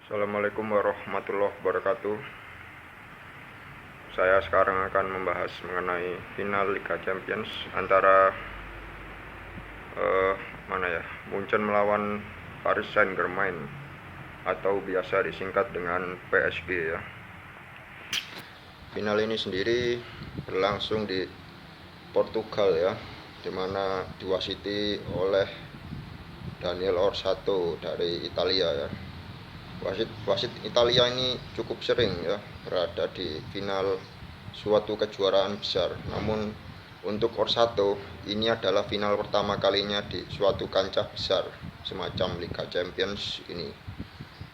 Assalamualaikum warahmatullahi wabarakatuh. Saya sekarang akan membahas mengenai final Liga Champions antara Munchen melawan Paris Saint-Germain atau biasa disingkat dengan PSG ya. Final ini sendiri berlangsung di Portugal ya, dimana diwasiti oleh Daniel Orsato dari Italia ya. Wasit Italia ini cukup sering ya berada di final suatu kejuaraan besar. Namun untuk Orsato ini adalah final pertama kalinya di suatu kancah besar semacam Liga Champions ini.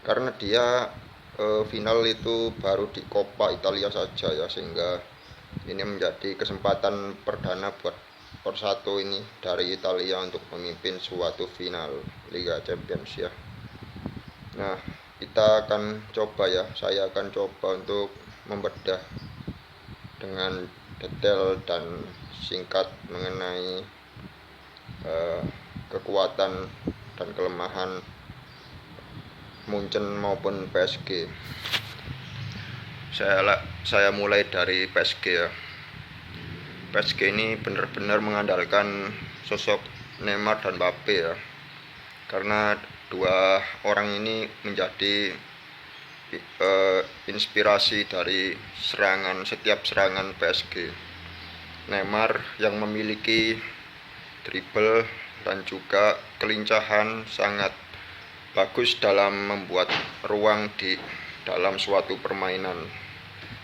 Karena dia final itu baru di Coppa Italia saja ya, sehingga ini menjadi kesempatan perdana buat Orsato ini dari Italia untuk memimpin suatu final Liga Champions ya. Nah, kita akan coba ya, saya akan coba untuk membedah dengan detail dan singkat mengenai kekuatan dan kelemahan Munchen maupun PSG. Saya mulai dari PSG ya. PSG ini benar-benar mengandalkan sosok Neymar dan Mbappe ya, karena dua orang ini menjadi inspirasi dari setiap serangan PSG. Neymar yang memiliki dribble dan juga kelincahan sangat bagus dalam membuat ruang di dalam suatu permainan.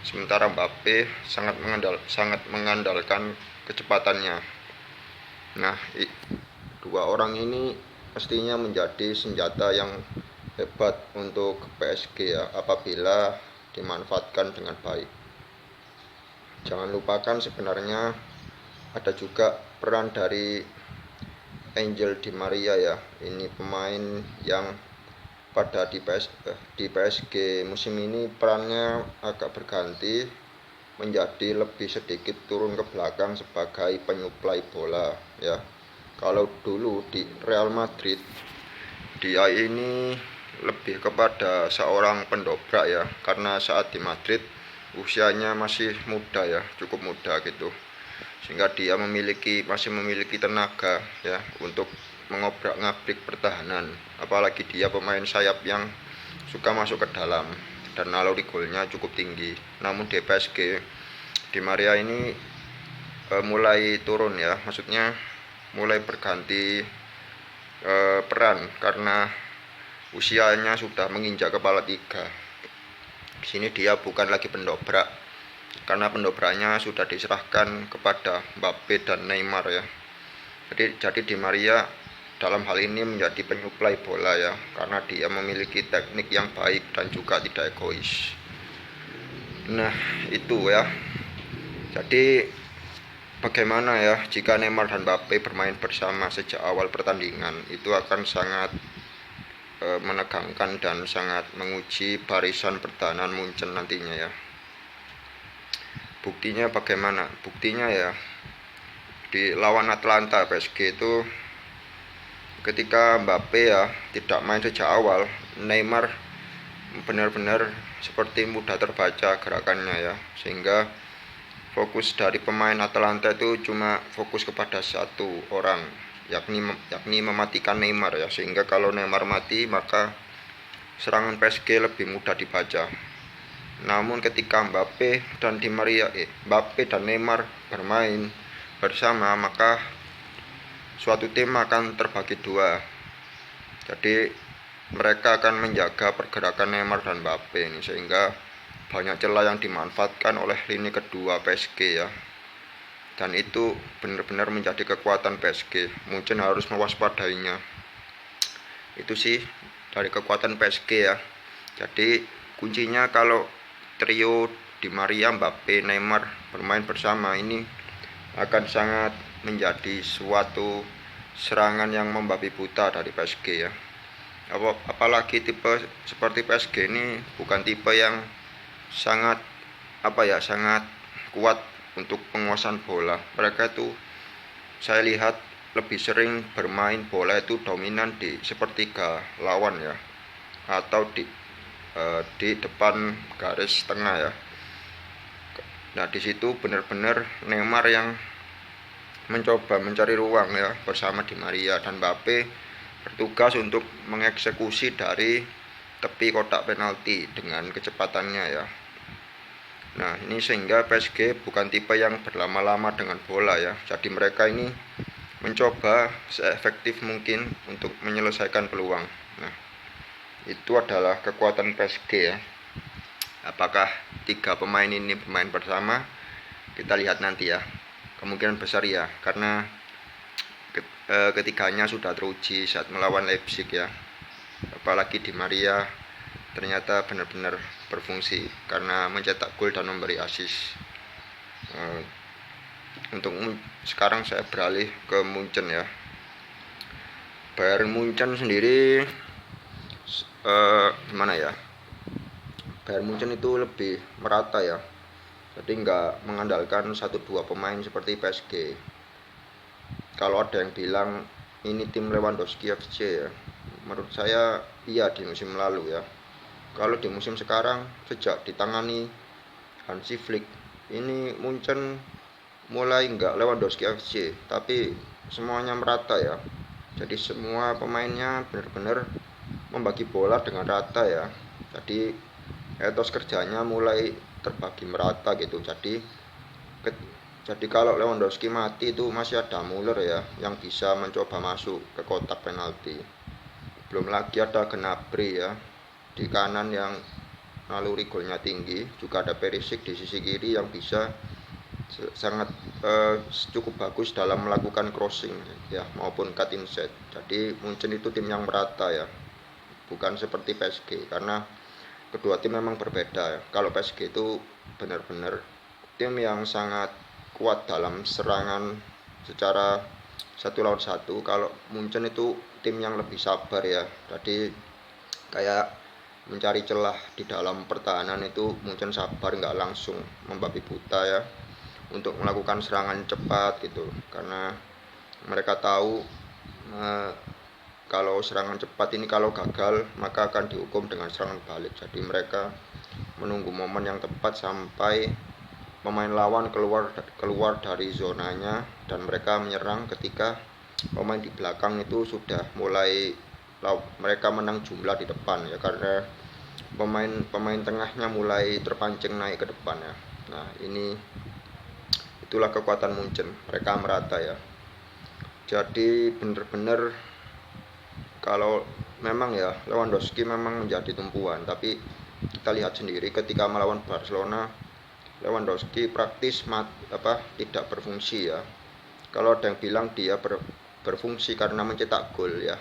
Sementara Mbappe sangat mengandalkan kecepatannya. Nah, dua orang ini mestinya menjadi senjata yang hebat untuk PSG ya, apabila dimanfaatkan dengan baik. Jangan lupakan sebenarnya ada juga peran dari Angel Di Maria ya. Ini pemain yang di PSG musim ini perannya agak berganti menjadi lebih sedikit turun ke belakang sebagai penyuplai bola ya. Kalau dulu di Real Madrid dia ini lebih kepada seorang pendobrak ya, karena saat di Madrid usianya masih muda ya, cukup muda gitu, sehingga dia masih memiliki tenaga ya untuk mengobrak-ngabrik pertahanan. Apalagi dia pemain sayap yang suka masuk ke dalam dan naluri golnya cukup tinggi. Namun di PSG Di Maria ini mulai turun ya, maksudnya mulai berganti peran karena usianya sudah menginjak kepala 3. Di sini dia bukan lagi pendobrak, karena pendobraknya sudah diserahkan kepada Mbappe dan Neymar ya. Jadi Di Maria dalam hal ini menjadi penyuplai bola ya, karena dia memiliki teknik yang baik dan juga tidak egois. Nah, itu ya. Jadi bagaimana ya jika Neymar dan Mbappe bermain bersama sejak awal pertandingan, itu akan sangat menegangkan dan sangat menguji barisan pertahanan Munchen nantinya ya. Buktinya bagaimana? Buktinya ya di lawan Atalanta PSG itu, ketika Mbappe ya tidak main sejak awal, Neymar benar-benar seperti mudah terbaca gerakannya ya, sehingga fokus dari pemain Atalanta itu cuma fokus kepada satu orang, yakni mematikan Neymar ya, sehingga kalau Neymar mati maka serangan PSG lebih mudah dibaca. Namun ketika Mbappe dan Neymar bermain bersama, maka suatu tim akan terbagi dua. Jadi mereka akan menjaga pergerakan Neymar dan Mbappe ini, sehingga banyak celah yang dimanfaatkan oleh lini kedua PSG ya. Dan itu benar-benar menjadi kekuatan PSG. Mungkin harus mewaspadainya. Itu sih dari kekuatan PSG ya. Jadi kuncinya kalau trio Di Maria, Mbappe, Neymar bermain bersama ini akan sangat menjadi suatu serangan yang membabi buta dari PSG ya. Apalagi tipe seperti PSG ini bukan tipe yang sangat sangat kuat untuk penguasaan bola. Mereka itu saya lihat lebih sering bermain bola itu dominan di sepertiga lawan ya, atau di di depan garis tengah ya. Nah di situ benar-benar Neymar yang mencoba mencari ruang ya bersama Di Maria, dan Mbappe bertugas untuk mengeksekusi dari tepi kotak penalti dengan kecepatannya ya. Nah ini sehingga PSG bukan tipe yang berlama-lama dengan bola ya. Jadi mereka ini mencoba seefektif mungkin untuk menyelesaikan peluang. Nah itu adalah kekuatan PSG ya. Apakah tiga pemain ini bermain bersama? Kita lihat nanti ya. Kemungkinan besar ya, karena ketiganya sudah teruji saat melawan Leipzig ya. Apalagi Di Maria ternyata benar-benar berfungsi karena mencetak gol dan memberi assist. Untuk sekarang saya beralih ke Munchen ya. Bayern Munchen sendiri gimana ya? Bayern Munchen itu lebih merata ya. Jadi nggak mengandalkan 1-2 pemain seperti PSG. Kalau ada yang bilang ini tim Lewandowski FC ya, menurut saya iya di musim lalu ya. Kalau di musim sekarang sejak ditangani Hansi Flick, ini Munchen mulai nggak Lewandowski FC, tapi semuanya merata ya. Jadi semua pemainnya benar-benar membagi bola dengan rata ya. Jadi etos kerjanya mulai terbagi merata gitu. Jadi kalau Lewandowski mati itu masih ada Müller ya yang bisa mencoba masuk ke kotak penalti. Belum lagi ada Gnabry ya di kanan yang naluri golnya tinggi. Juga ada Perisic di sisi kiri yang bisa sangat cukup bagus dalam melakukan crossing ya maupun cut inside. Jadi Munchen itu tim yang merata ya, bukan seperti PSG, karena kedua tim memang berbeda ya. Kalau PSG itu benar-benar tim yang sangat kuat dalam serangan secara 1 lawan 1. Kalau Munchen itu tim yang lebih sabar ya. Jadi kayak mencari celah di dalam pertahanan itu Munchen sabar, nggak langsung membabi buta ya untuk melakukan serangan cepat gitu, karena mereka tahu kalau serangan cepat ini kalau gagal maka akan dihukum dengan serangan balik. Jadi mereka menunggu momen yang tepat sampai pemain lawan keluar dari zonanya, dan mereka menyerang ketika pemain di belakang itu sudah mulai mereka menang jumlah di depan ya, karena pemain tengahnya mulai terpancing naik ke depan ya. Nah ini itulah kekuatan Munchen, mereka merata ya. Jadi benar-benar kalau memang ya Lewandowski memang menjadi tumpuan, tapi kita lihat sendiri ketika melawan Barcelona Lewandowski praktis tidak berfungsi ya. Kalau ada yang bilang dia berfungsi karena mencetak gol ya,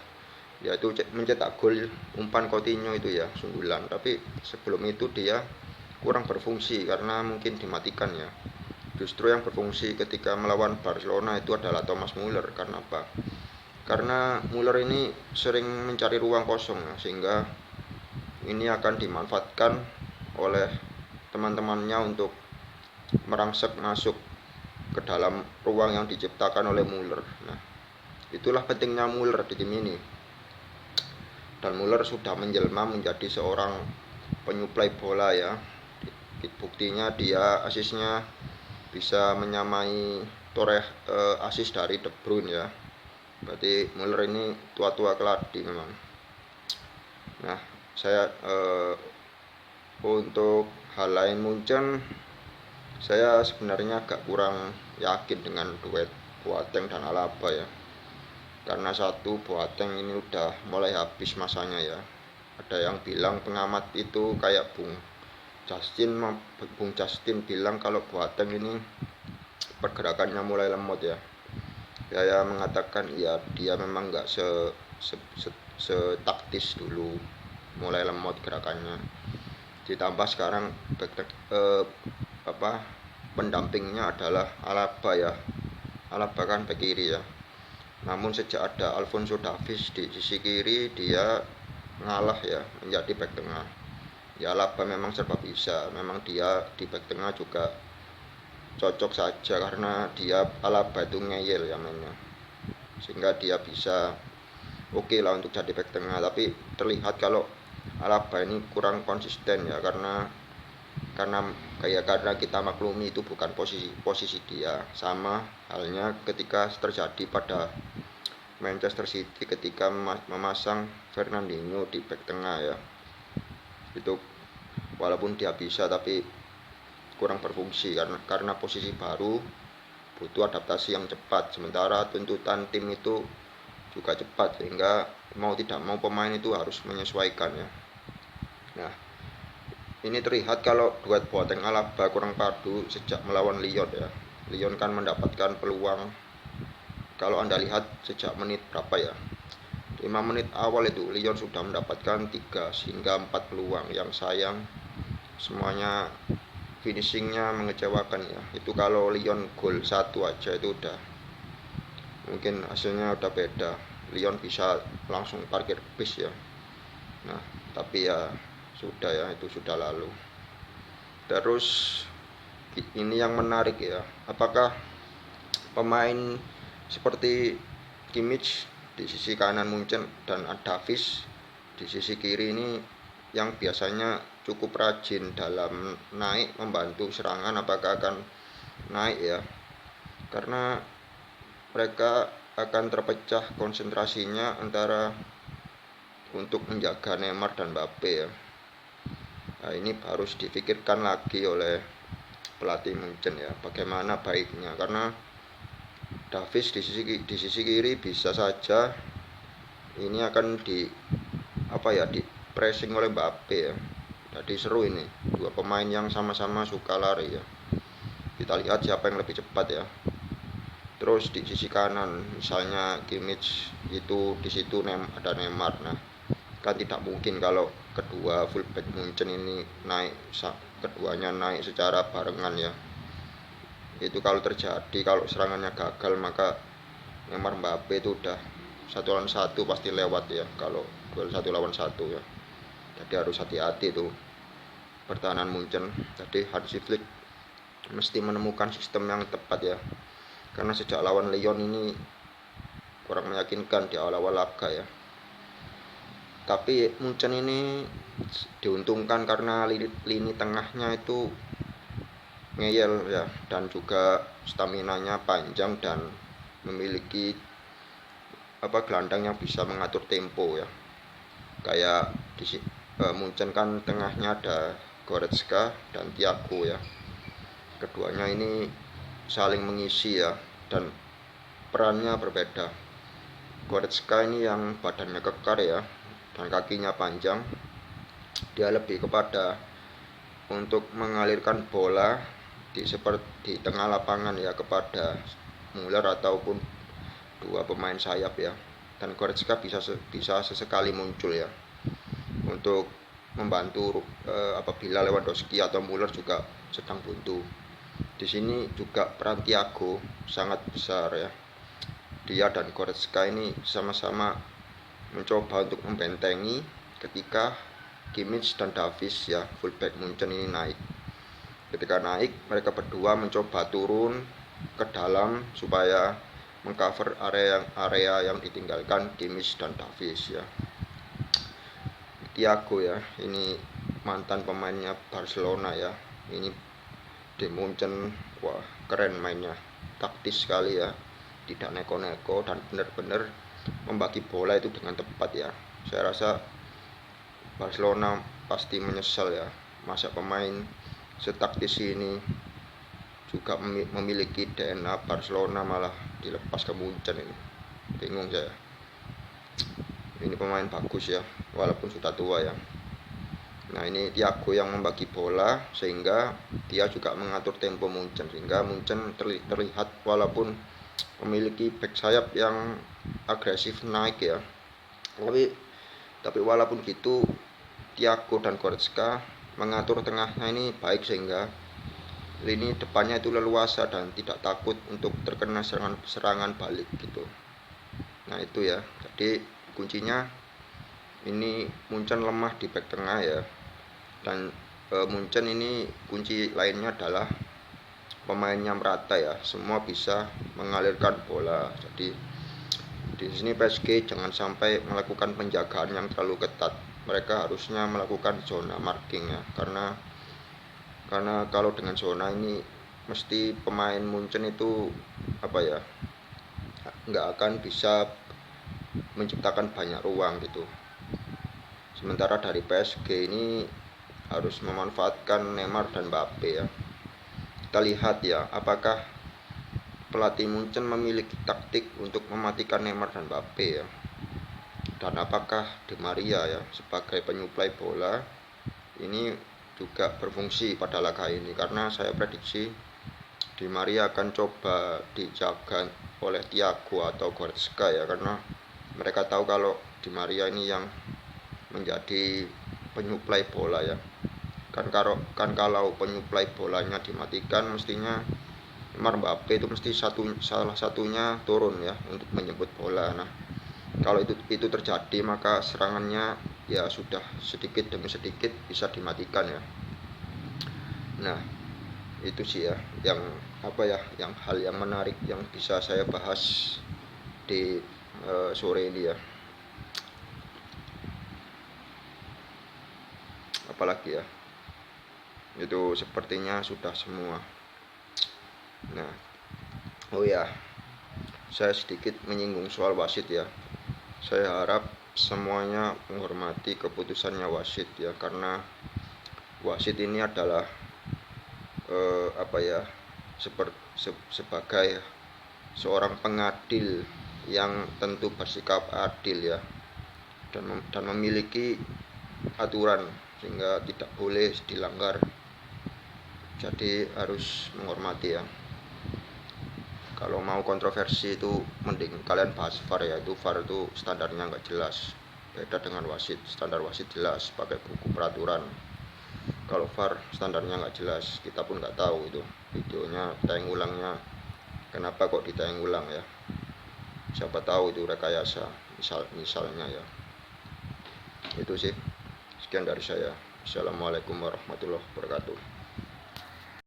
yaitu mencetak gol umpan Coutinho itu ya sunggulan, tapi sebelum itu dia kurang berfungsi karena mungkin dimatikan ya. Justru yang berfungsi ketika melawan Barcelona itu adalah Thomas Müller. Karena apa? Karena Müller ini sering mencari ruang kosong ya, sehingga ini akan dimanfaatkan oleh teman-temannya untuk merangsek masuk ke dalam ruang yang diciptakan oleh Müller. Nah, itulah pentingnya Müller di tim ini. Dan Müller sudah menjelma menjadi seorang penyuplai bola ya. Buktinya dia asisnya bisa menyamai asis dari De Bruyne ya. Berarti Müller ini tua-tua keladi memang. Nah, saya untuk hal lain Munchen, saya sebenarnya agak kurang yakin dengan duet Boateng dan Alaba ya. Karena satu, Boateng ini udah mulai habis masanya ya. Ada yang bilang pengamat itu kayak Bung Justin bilang kalau Boateng ini pergerakannya mulai lemot ya. Saya mengatakan ya dia memang nggak setaktis dulu, mulai lemot gerakannya. Ditambah sekarang pendampingnya adalah Alaba ya. Alaba kan bek kiri ya. Namun sejak ada Alphonso Davies di sisi kiri, dia ngalah ya menjadi bek tengah. Ya Alaba memang serba bisa, memang dia di bek tengah juga cocok saja karena dia Alaba itu ngeyel ya mainnya, sehingga dia bisa oke lah untuk jadi bek tengah. Tapi terlihat kalau Alaba ini kurang konsisten ya, karena kita maklumi itu bukan posisi dia. Sama halnya ketika terjadi pada Manchester City ketika memasang Fernandinho di back tengah ya. Itu walaupun dia bisa tapi kurang berfungsi karena posisi baru butuh adaptasi yang cepat, sementara tuntutan tim itu juga cepat, sehingga mau tidak mau pemain itu harus menyesuaikan ya. Nah, ini terlihat kalau duet Boateng Alaba kurang padu sejak melawan Lyon ya. Lyon kan mendapatkan peluang, kalau Anda lihat sejak menit berapa ya, 5 menit awal itu Lyon sudah mendapatkan 3 hingga 4 peluang, yang sayang semuanya finishingnya mengecewakan ya. Itu kalau Lyon gol 1 aja itu udah mungkin hasilnya udah beda, Lyon bisa langsung parkir bis ya. Nah tapi ya sudah ya, itu sudah lalu. Terus ini yang menarik ya, apakah pemain seperti Kimmich di sisi kanan Munchen dan Davies di sisi kiri ini yang biasanya cukup rajin dalam naik membantu serangan, apakah akan naik ya, karena mereka akan terpecah konsentrasinya antara untuk menjaga Neymar dan Mbappe ya. Nah ini harus dipikirkan lagi oleh pelatih Munchen ya, bagaimana baiknya, karena Davies di sisi kiri bisa saja ini akan di pressing oleh Mbappe ya. Jadi seru ini, dua pemain yang sama-sama suka lari ya. Kita lihat siapa yang lebih cepat ya. Terus di sisi kanan misalnya Kimmich, itu di situ ada Neymar. Nah, kan tidak mungkin kalau kedua fullback Munchen ini keduanya naik secara barengan ya. Itu kalau terjadi, kalau serangannya gagal, maka Neymar Mbappe itu udah 1 lawan 1 pasti lewat ya, kalau duel 1 lawan 1 ya. Jadi harus hati-hati tuh pertahanan Munchen. Jadi Hansi Flick mesti menemukan sistem yang tepat ya, karena sejak lawan Lyon ini kurang meyakinkan di awal-awal laga ya. Tapi Munchen ini diuntungkan karena lini tengahnya itu ngeyel ya, dan juga staminanya panjang dan memiliki gelandang yang bisa mengatur tempo ya. Kayak di Munchen kan tengahnya ada Goretzka dan Thiago ya. Keduanya ini saling mengisi ya, dan perannya berbeda. Goretzka ini yang badannya kekar ya dan kakinya panjang, dia lebih kepada untuk mengalirkan bola di tengah lapangan ya kepada Müller ataupun dua pemain sayap ya. Dan Goretzka bisa sesekali muncul ya untuk membantu apabila Lewandowski atau Müller juga sedang buntu. Di sini juga peran Thiago sangat besar ya. Dia dan Goretzka ini sama-sama mencoba untuk membentengi ketika Kimmich dan Davies ya, fullback Munchen ini naik. Ketika naik, mereka berdua mencoba turun ke dalam supaya mengcover area yang ditinggalkan Kimmich dan Davies ya. Thiago ya, ini mantan pemainnya Barcelona ya. Ini di Munchen, wah keren mainnya, taktis sekali ya, tidak neko-neko dan benar-benar membagi bola itu dengan tepat ya. Saya rasa Barcelona pasti menyesal ya, masa pemain setaktis ini juga memiliki DNA Barcelona malah dilepas ke Munchen ini. Bingung saya. Ini pemain bagus ya, walaupun sudah tua ya. Nah ini Thiago yang membagi bola sehingga dia juga mengatur tempo Munchen, sehingga Munchen terlihat walaupun memiliki back sayap yang agresif naik ya, tapi walaupun gitu Thiago dan Goretzka mengatur tengahnya ini baik, sehingga lini depannya itu leluasa dan tidak takut untuk terkena serangan balik gitu. Nah itu ya, jadi kuncinya ini Munchen lemah di back tengah ya. Dan Munchen ini kunci lainnya adalah pemainnya merata ya, semua bisa mengalirkan bola. Jadi di sini PSG jangan sampai melakukan penjagaan yang terlalu ketat. mereka harusnya melakukan zona marking ya, karena kalau dengan zona ini mesti pemain Munchen itu nggak akan bisa menciptakan banyak ruang gitu. Sementara dari PSG ini harus memanfaatkan Neymar dan Mbappe ya. Kita lihat ya, apakah pelatih Munchen memiliki taktik untuk mematikan Neymar dan Mbappe ya. Dan apakah Di Maria ya sebagai penyuplai bola ini juga berfungsi pada laga ini, karena saya prediksi Di Maria akan coba dijaga oleh Thiago atau Goretzka ya, karena mereka tahu kalau Di Maria ini yang menjadi penyuplai bola ya. Kan kalau penyuplai bolanya dimatikan, mestinya Neymar Mbappe itu mesti salah satunya turun ya untuk menjemput bola. Nah, kalau itu terjadi, maka serangannya ya sudah sedikit demi sedikit bisa dimatikan ya. Nah, itu sih ya yang hal yang menarik yang bisa saya bahas di sore ini ya. Apalagi ya, itu sepertinya sudah semua. Nah, oh ya, saya sedikit menyinggung soal wasit ya. Saya harap semuanya menghormati keputusannya wasit ya, karena wasit ini adalah sebagai seorang pengadil yang tentu bersikap adil ya, dan memiliki aturan sehingga tidak boleh dilanggar. Jadi harus menghormati ya. Kalau mau kontroversi itu mending kalian bahas VAR ya. Itu VAR itu standarnya nggak jelas, beda dengan wasit. Standar wasit jelas pakai buku peraturan. Kalau VAR standarnya nggak jelas, kita pun nggak tahu itu videonya tayang ulangnya kenapa kok ditayang ulang ya. Siapa tahu itu rekayasa misalnya ya. Itu sih, sekian dari saya. Assalamualaikum warahmatullahi wabarakatuh.